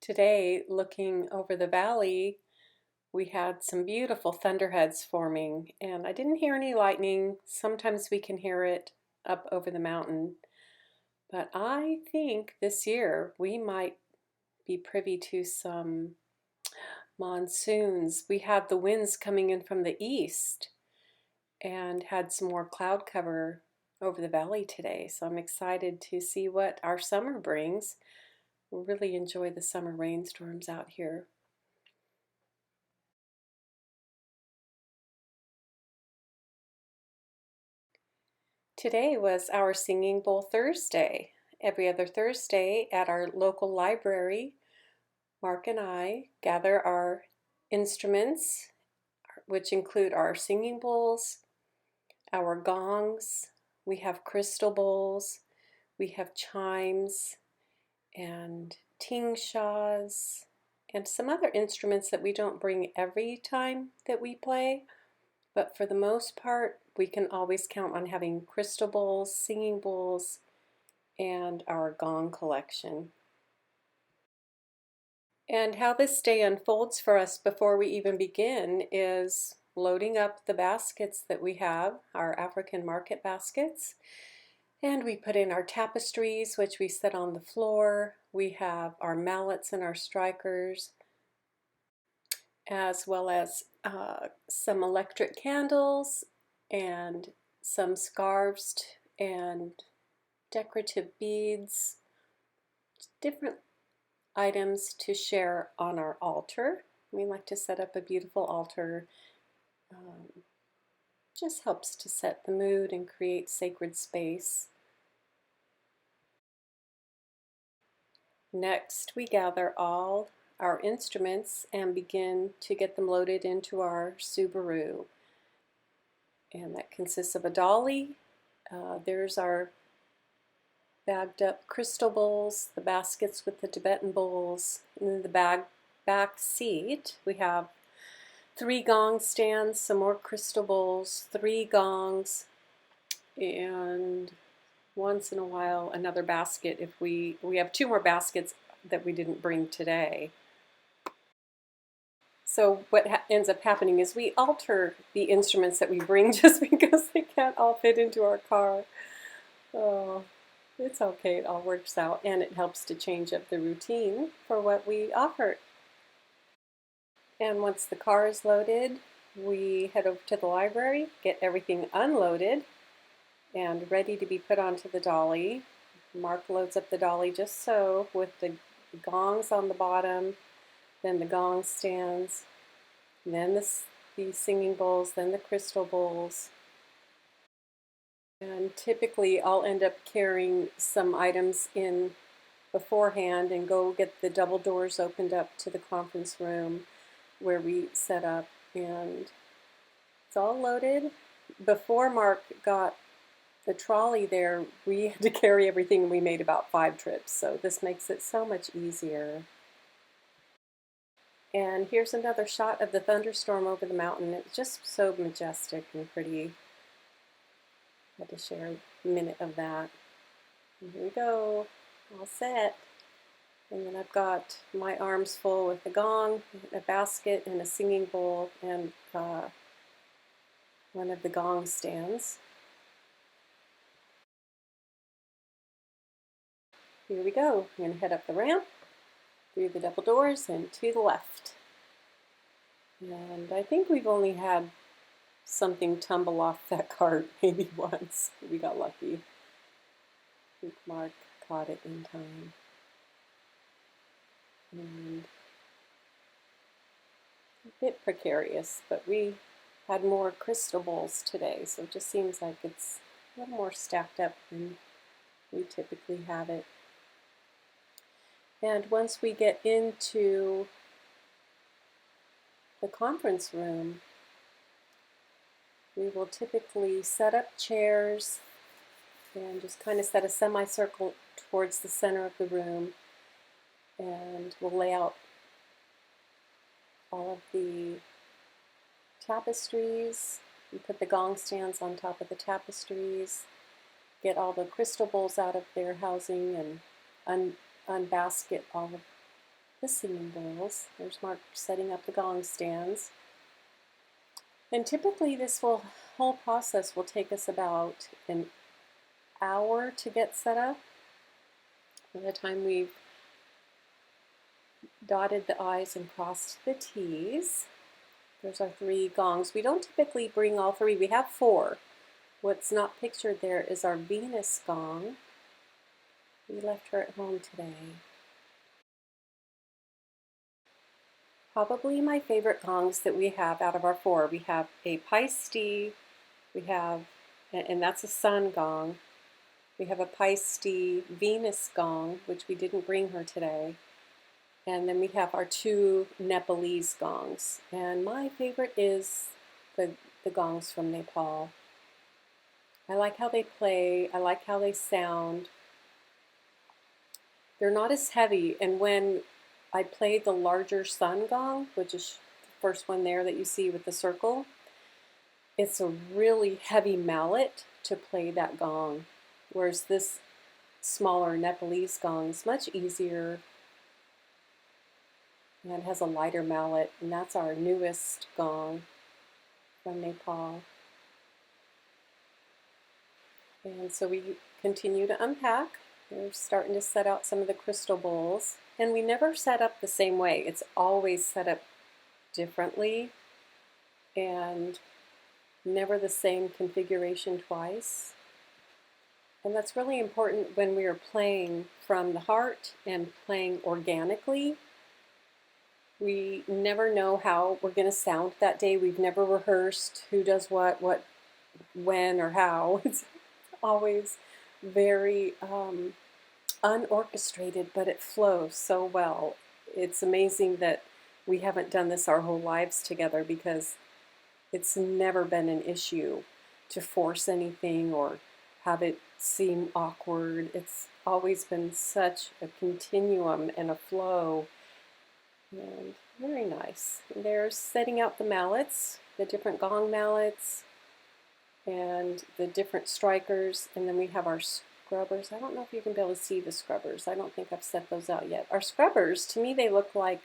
Today, looking over the valley, we had some beautiful thunderheads forming, and I didn't hear any lightning. Sometimes we can hear it up over the mountain, but I think this year we might be privy to some monsoons. We had the winds coming in from the east and had some more cloud cover over the valley today, so I'm excited to see what our summer brings. We'll really enjoy the summer rainstorms out here. Today was our Singing Bowl Thursday. Every other Thursday at our local library, Mark and I gather our instruments, which include our singing bowls, our gongs, we have crystal bowls, we have chimes, and ting shas, and some other instruments that we don't bring every time that we play. But for the most part, we can always count on having crystal bowls, singing bowls, and our gong collection. And how this day unfolds for us before we even begin is loading up the baskets that we have, our African market baskets. And we put in our tapestries, which we set on the floor. We have our mallets and our strikers, as well as some electric candles and some scarves and decorative beads, different items to share on our altar. We like to set up a beautiful altar. Just helps to set the mood and create sacred space. Next, we gather all our instruments and begin to get them loaded into our Subaru. And that consists of a dolly. There's our bagged up crystal bowls, the baskets with the Tibetan bowls, and in the back seat we have 3 gong stands, some more crystal bowls, 3 gongs, and once in a while another basket if we have 2 more baskets that we didn't bring today. So what ends up happening is we alter the instruments that we bring just because they can't all fit into our car. Oh, it's okay, it all works out, and it helps to change up the routine for what we offer. And once the car is loaded, we head over to the library, get everything unloaded and ready to be put onto the dolly. Mark loads up the dolly just so, with the gongs on the bottom, then the gong stands, then the singing bowls, then the crystal bowls. And typically I'll end up carrying some items in beforehand and go get the double doors opened up to the conference room where we set up, and it's all loaded. Before Mark got the trolley there, we had to carry everything, and we made about 5 trips, so this makes it so much easier. And here's another shot of the thunderstorm over the mountain. It's just so majestic and pretty. I had to share a minute of that. And here we go, all set. And then I've got my arms full with a gong, a basket, and a singing bowl, and one of the gong stands. Here we go. I'm going to head up the ramp, through the double doors, and to the left. And I think we've only had something tumble off that cart maybe once. We got lucky. I think Mark caught it in time. And a bit precarious, but we had more crystal bowls today, so it just seems like it's a little more stacked up than we typically have it. And once we get into the conference room, we will typically set up chairs and just kind of set a semicircle towards the center of the room, and we'll lay out all of the tapestries. We put the gong stands on top of the tapestries, get all the crystal bowls out of their housing, and unbasket all of the singing bowls. There's Mark setting up the gong stands. And typically this whole process will take us about an hour to get set up. By the time we've dotted the I's and crossed the T's. There's our 3 gongs. We don't typically bring all 3. We have 4. What's not pictured there is our Venus gong. We left her at home today. Probably my favorite gongs that we have out of our 4. We have a Pisces, we have, and that's a sun gong. We have a Pisces Venus gong, which we didn't bring her today. And then we have our 2 Nepalese gongs. And my favorite is the gongs from Nepal. I like how they play. I like how they sound. They're not as heavy. And when I play the larger sun gong, which is the first one there that you see with the circle, it's a really heavy mallet to play that gong. Whereas this smaller Nepalese gong is much easier. And it has a lighter mallet, and that's our newest gong from Nepal. And so we continue to unpack. We're starting to set out some of the crystal bowls. And we never set up the same way. It's always set up differently and never the same configuration twice. And that's really important when we are playing from the heart and playing organically. We never know how we're going to sound that day. We've never rehearsed who does what, when, or how. It's always very unorchestrated, but it flows so well. It's amazing that we haven't done this our whole lives together, because it's never been an issue to force anything or have it seem awkward. It's always been such a continuum and a flow. And very nice. And there's setting out the mallets, the different gong mallets, and the different strikers. And then we have our scrubbers. I don't know if you can be able to see the scrubbers. I don't think I've set those out yet. Our scrubbers, to me, they look like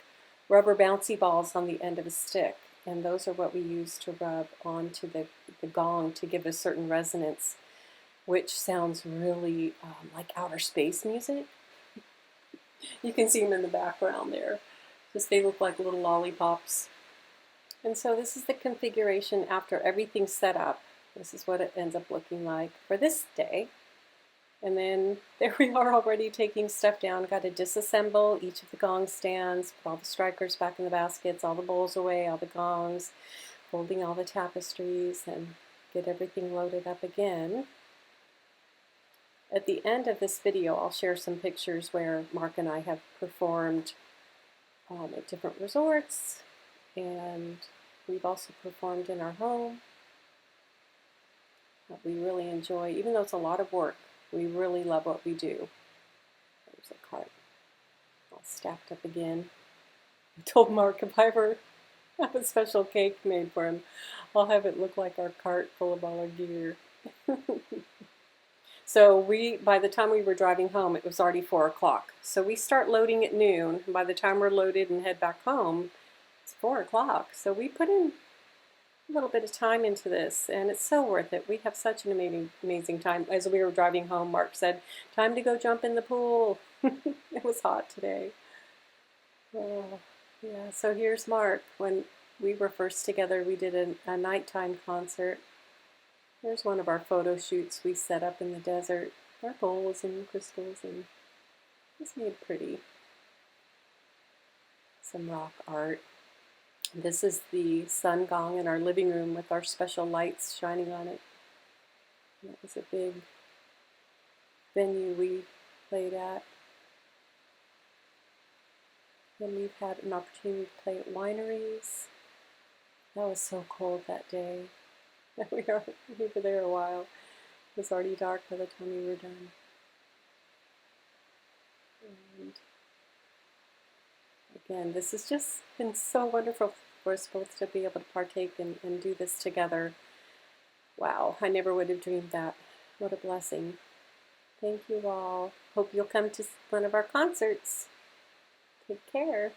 rubber bouncy balls on the end of a stick. And those are what we use to rub onto the gong to give a certain resonance, which sounds really like outer space music. You can see them in the background there. Just they look like little lollipops. And so this is the configuration after everything's set up. This is what it ends up looking like for this day. And then there we are already taking stuff down. Got to disassemble each of the gong stands, put all the strikers back in the baskets, all the bowls away, all the gongs, folding all the tapestries, and get everything loaded up again. At the end of this video, I'll share some pictures where Mark and I have performed at different resorts, and we've also performed in our home. We really enjoy, even though it's a lot of work, we really love what we do. There's a cart all stacked up again. I told Mark if I ever have a special cake made for him, I'll have it look like our cart full of all our gear. So by the time we were driving home, it was already 4 o'clock. So we start loading at noon, and by the time we're loaded and head back home, it's 4 o'clock. So we put in a little bit of time into this, and it's so worth it. We have such an amazing time. As we were driving home, Mark said, "Time to go jump in the pool." It was hot today. Oh, yeah, so here's Mark. When we were first together, we did a nighttime concert. There's one of our photo shoots we set up in the desert. Our bowls and crystals, and it's made pretty. Some rock art. This is the sun gong in our living room with our special lights shining on it. And that was a big venue we played at. Then we've had an opportunity to play at wineries. That was so cold that day. We were there a while. It was already dark by the time we were done. And again, this has just been so wonderful for us both to be able to partake and do this together. Wow, I never would have dreamed that. What a blessing. Thank you all. Hope you'll come to one of our concerts. Take care.